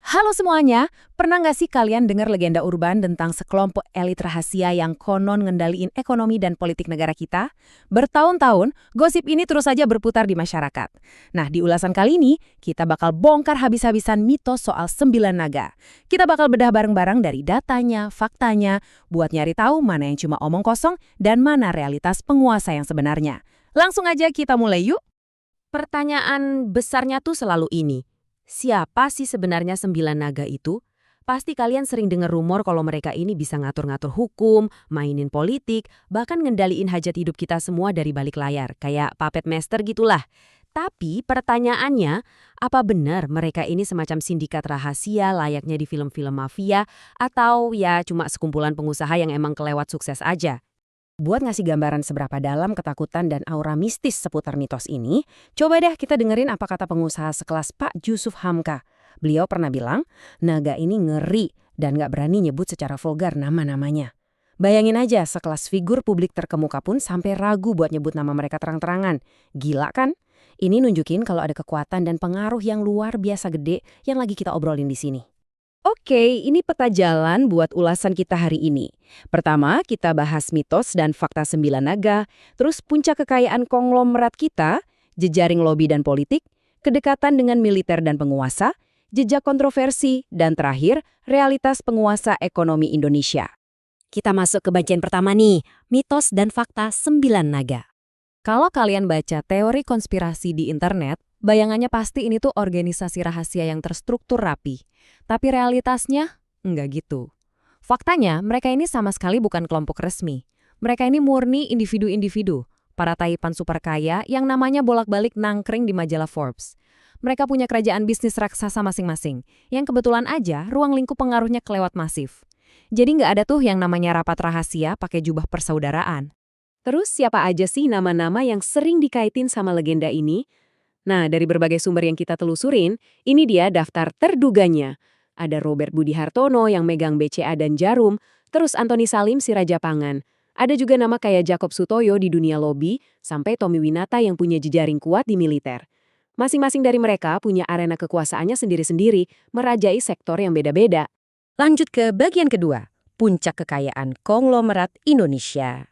Halo semuanya, pernah nggak sih kalian dengar legenda urban tentang sekelompok elit rahasia yang konon ngendaliin ekonomi dan politik negara kita? Bertahun-tahun, gosip ini terus saja berputar di masyarakat. Nah, di ulasan kali ini, kita bakal bongkar habis-habisan mitos soal 9 naga. Kita bakal bedah bareng-bareng dari datanya, faktanya, buat nyari tahu mana yang cuma omong kosong dan mana realitas penguasa yang sebenarnya. Langsung aja kita mulai yuk. Pertanyaan besarnya tuh selalu ini. Siapa sih sebenarnya 9 naga itu? Pasti kalian sering dengar rumor kalau mereka ini bisa ngatur-ngatur hukum, mainin politik, bahkan ngendaliin hajat hidup kita semua dari balik layar, kayak puppet master gitulah. Tapi pertanyaannya, apa benar mereka ini semacam sindikat rahasia layaknya di film-film mafia, atau ya cuma sekumpulan pengusaha yang emang kelewat sukses aja? Buat ngasih gambaran seberapa dalam ketakutan dan aura mistis seputar mitos ini, coba deh kita dengerin apa kata pengusaha sekelas Pak Jusuf Hamka. Beliau pernah bilang, naga ini ngeri dan nggak berani nyebut secara vulgar nama-namanya. Bayangin aja sekelas figur publik terkemuka pun sampai ragu buat nyebut nama mereka terang-terangan. Gila kan? Ini nunjukin kalau ada kekuatan dan pengaruh yang luar biasa gede yang lagi kita obrolin di sini. Oke, ini peta jalan buat ulasan kita hari ini. Pertama, kita bahas mitos dan fakta 9 naga, terus puncak kekayaan konglomerat kita, jejaring lobi dan politik, kedekatan dengan militer dan penguasa, jejak kontroversi, dan terakhir, realitas penguasa ekonomi Indonesia. Kita masuk ke bagian pertama nih, mitos dan fakta 9 naga. Kalau kalian baca teori konspirasi di internet, bayangannya pasti ini tuh organisasi rahasia yang terstruktur rapi. Tapi realitasnya, enggak gitu. Faktanya, mereka ini sama sekali bukan kelompok resmi. Mereka ini murni individu-individu, para taipan super kaya yang namanya bolak-balik nangkring di majalah Forbes. Mereka punya kerajaan bisnis raksasa masing-masing, yang kebetulan aja ruang lingkup pengaruhnya kelewat masif. Jadi nggak ada tuh yang namanya rapat rahasia pakai jubah persaudaraan. Terus siapa aja sih nama-nama yang sering dikaitin sama legenda ini? Nah, dari berbagai sumber yang kita telusurin, ini dia daftar terduganya. Ada Robert Budi Hartono yang megang BCA dan Jarum, terus Antoni Salim si Raja Pangan. Ada juga nama kayak Jakob Sutoyo di dunia lobi, sampai Tommy Winata yang punya jejaring kuat di militer. Masing-masing dari mereka punya arena kekuasaannya sendiri-sendiri, merajai sektor yang beda-beda. Lanjut ke bagian kedua, puncak kekayaan konglomerat Indonesia.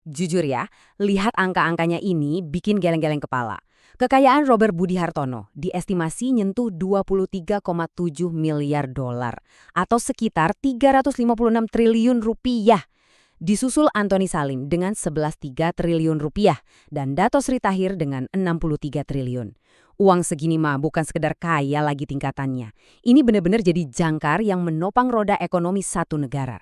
Jujur ya, lihat angka-angkanya ini bikin geleng-geleng kepala. Kekayaan Robert Budi Hartono diestimasi nyentuh 23,7 miliar dolar atau sekitar 356 triliun rupiah. Disusul Antoni Salim dengan 11,3 triliun rupiah dan Dato Sri Tahir dengan 63 triliun. Uang segini mah bukan sekedar kaya lagi tingkatannya. Ini benar-benar jadi jangkar yang menopang roda ekonomi satu negara.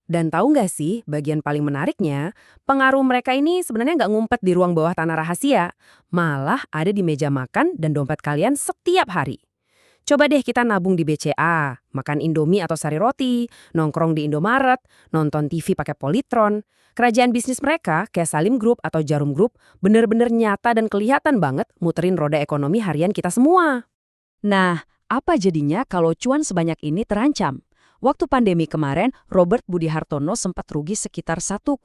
Dan tahu nggak sih, bagian paling menariknya, pengaruh mereka ini sebenarnya nggak ngumpet di ruang bawah tanah rahasia. Malah ada di meja makan dan dompet kalian setiap hari. Coba deh kita nabung di BCA, makan Indomie atau sari roti, nongkrong di Indomaret, nonton TV pakai Polytron. Kerajaan bisnis mereka, kayak Salim Group atau Jarum Group, bener-bener nyata dan kelihatan banget muterin roda ekonomi harian kita semua. Nah, apa jadinya kalau cuan sebanyak ini terancam? Waktu pandemi kemarin, Robert Budi Hartono sempat rugi sekitar 1,5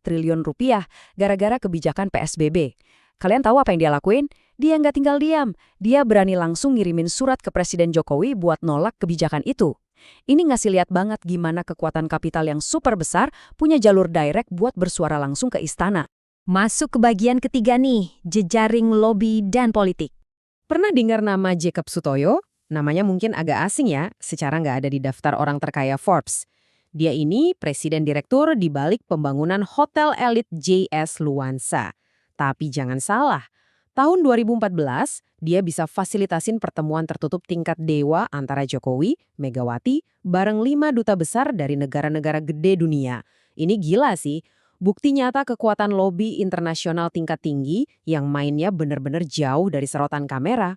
triliun rupiah gara-gara kebijakan PSBB. Kalian tahu apa yang dia lakuin? Dia nggak tinggal diam. Dia berani langsung ngirimin surat ke Presiden Jokowi buat nolak kebijakan itu. Ini ngasih lihat banget gimana kekuatan kapital yang super besar punya jalur direct buat bersuara langsung ke istana. Masuk ke bagian ketiga nih, jejaring lobi dan politik. Pernah dengar nama Jakob Sutoyo? Namanya mungkin agak asing ya, secara nggak ada di daftar orang terkaya Forbes. Dia ini presiden direktur di balik pembangunan Hotel Elit JS Luansa. Tapi jangan salah, tahun 2014 dia bisa fasilitasin pertemuan tertutup tingkat dewa antara Jokowi, Megawati, bareng 5 duta besar dari negara-negara gede dunia. Ini gila sih, bukti nyata kekuatan lobi internasional tingkat tinggi yang mainnya bener-bener jauh dari serotan kamera.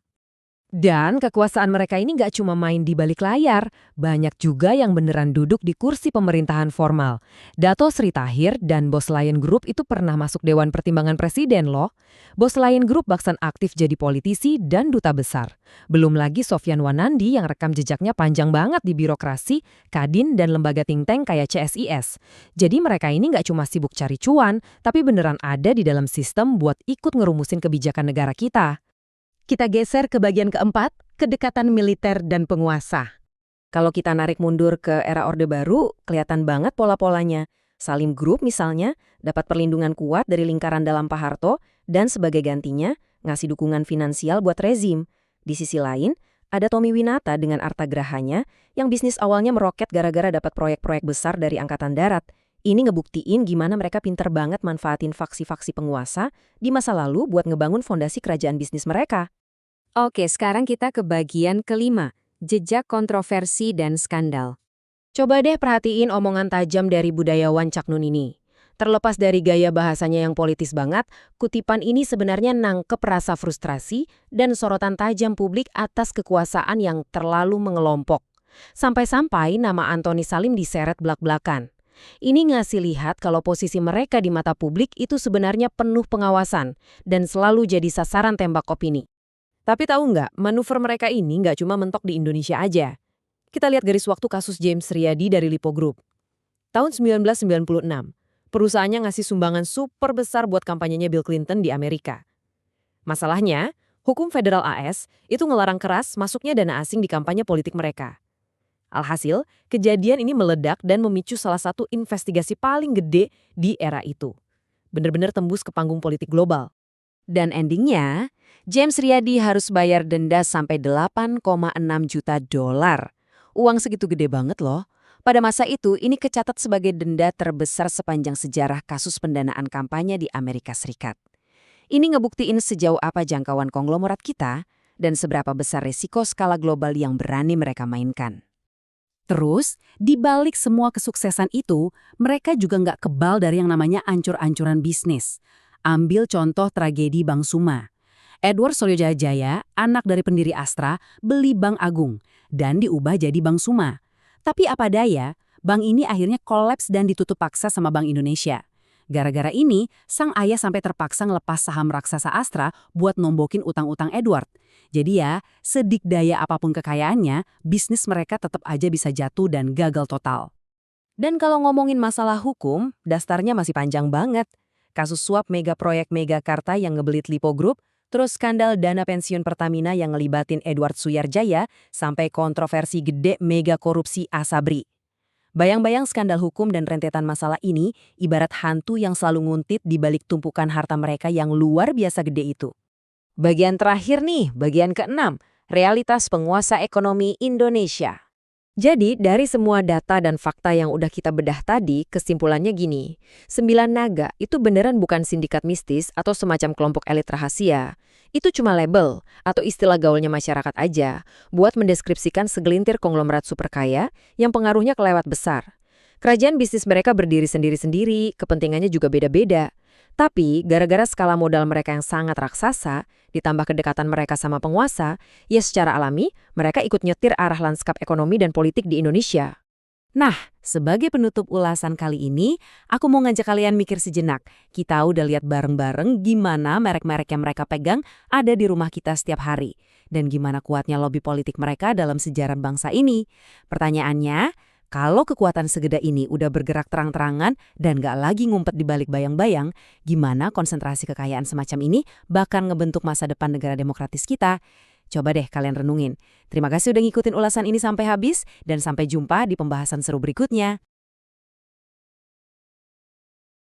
Dan kekuasaan mereka ini nggak cuma main di balik layar, banyak juga yang beneran duduk di kursi pemerintahan formal. Dato Sri Tahir dan Bos Lion Group itu pernah masuk Dewan Pertimbangan Presiden loh. Bos Lion Group bahkan aktif jadi politisi dan duta besar. Belum lagi Sofyan Wanandi yang rekam jejaknya panjang banget di birokrasi, kadin, dan lembaga think tank kayak CSIS. Jadi mereka ini nggak cuma sibuk cari cuan, tapi beneran ada di dalam sistem buat ikut ngerumusin kebijakan negara kita. Kita geser ke bagian keempat, kedekatan militer dan penguasa. Kalau kita narik mundur ke era Orde Baru, kelihatan banget pola-polanya. Salim Group misalnya dapat perlindungan kuat dari lingkaran dalam Pak Harto dan sebagai gantinya ngasih dukungan finansial buat rezim. Di sisi lain, ada Tommy Winata dengan Arta Grahanya yang bisnis awalnya meroket gara-gara dapat proyek-proyek besar dari Angkatan Darat. Ini ngebuktiin gimana mereka pinter banget manfaatin faksi-faksi penguasa di masa lalu buat ngebangun fondasi kerajaan bisnis mereka. Oke, sekarang kita ke bagian kelima, jejak kontroversi dan skandal. Coba deh perhatiin omongan tajam dari budayawan Cak Nun ini. Terlepas dari gaya bahasanya yang politis banget, kutipan ini sebenarnya nangkep rasa frustrasi dan sorotan tajam publik atas kekuasaan yang terlalu mengelompok. Sampai-sampai nama Antoni Salim diseret belak-belakan. Ini ngasih lihat kalau posisi mereka di mata publik itu sebenarnya penuh pengawasan dan selalu jadi sasaran tembak opini. Tapi tahu nggak, manuver mereka ini nggak cuma mentok di Indonesia aja. Kita lihat garis waktu kasus James Riyadi dari Lipo Group. Tahun 1996, perusahaannya ngasih sumbangan super besar buat kampanyenya Bill Clinton di Amerika. Masalahnya, hukum federal AS itu ngelarang keras masuknya dana asing di kampanye politik mereka. Alhasil, kejadian ini meledak dan memicu salah satu investigasi paling gede di era itu. Bener-bener tembus ke panggung politik global. Dan endingnya, James Riyadi harus bayar denda sampai 8,6 juta dolar. Uang segitu gede banget loh. Pada masa itu, ini kecatat sebagai denda terbesar sepanjang sejarah kasus pendanaan kampanye di Amerika Serikat. Ini ngebuktiin sejauh apa jangkauan konglomerat kita dan seberapa besar resiko skala global yang berani mereka mainkan. Terus, di balik semua kesuksesan itu, mereka juga nggak kebal dari yang namanya ancur-ancuran bisnis. Ambil contoh tragedi Bank Suma. Edward Soryojaya, anak dari pendiri Astra, beli Bank Agung dan diubah jadi Bank Suma. Tapi apa daya, bank ini akhirnya kolaps dan ditutup paksa sama Bank Indonesia. Gara-gara ini, sang ayah sampai terpaksa ngelepas saham raksasa Astra buat nombokin utang-utang Edward. Jadi ya, sedikdaya apapun kekayaannya, bisnis mereka tetap aja bisa jatuh dan gagal total. Dan kalau ngomongin masalah hukum, daftarnya masih panjang banget. Kasus suap mega proyek Megakarta yang ngebelit Lipo Group, terus skandal dana pensiun Pertamina yang ngelibatin Edward Suyarjaya, sampai kontroversi gede mega korupsi Asabri. Bayang-bayang skandal hukum dan rentetan masalah ini ibarat hantu yang selalu nguntit di balik tumpukan harta mereka yang luar biasa gede itu. Bagian terakhir nih, bagian ke-6, realitas penguasa ekonomi Indonesia. Jadi, dari semua data dan fakta yang udah kita bedah tadi, kesimpulannya gini, 9 naga itu beneran bukan sindikat mistis atau semacam kelompok elit rahasia. Itu cuma label atau istilah gaulnya masyarakat aja buat mendeskripsikan segelintir konglomerat super kaya yang pengaruhnya kelewat besar. Kerajaan bisnis mereka berdiri sendiri-sendiri, kepentingannya juga beda-beda. Tapi, gara-gara skala modal mereka yang sangat raksasa, ditambah kedekatan mereka sama penguasa, ya secara alami, mereka ikut nyetir arah lanskap ekonomi dan politik di Indonesia. Nah, sebagai penutup ulasan kali ini, aku mau ngajak kalian mikir sejenak. Kita udah lihat bareng-bareng gimana merek-merek yang mereka pegang ada di rumah kita setiap hari. Dan gimana kuatnya lobi politik mereka dalam sejarah bangsa ini. Pertanyaannya, kalau kekuatan segede ini udah bergerak terang-terangan dan gak lagi ngumpet di balik bayang-bayang, gimana konsentrasi kekayaan semacam ini bakal ngebentuk masa depan negara demokratis kita? Coba deh kalian renungin. Terima kasih udah ngikutin ulasan ini sampai habis, dan sampai jumpa di pembahasan seru berikutnya.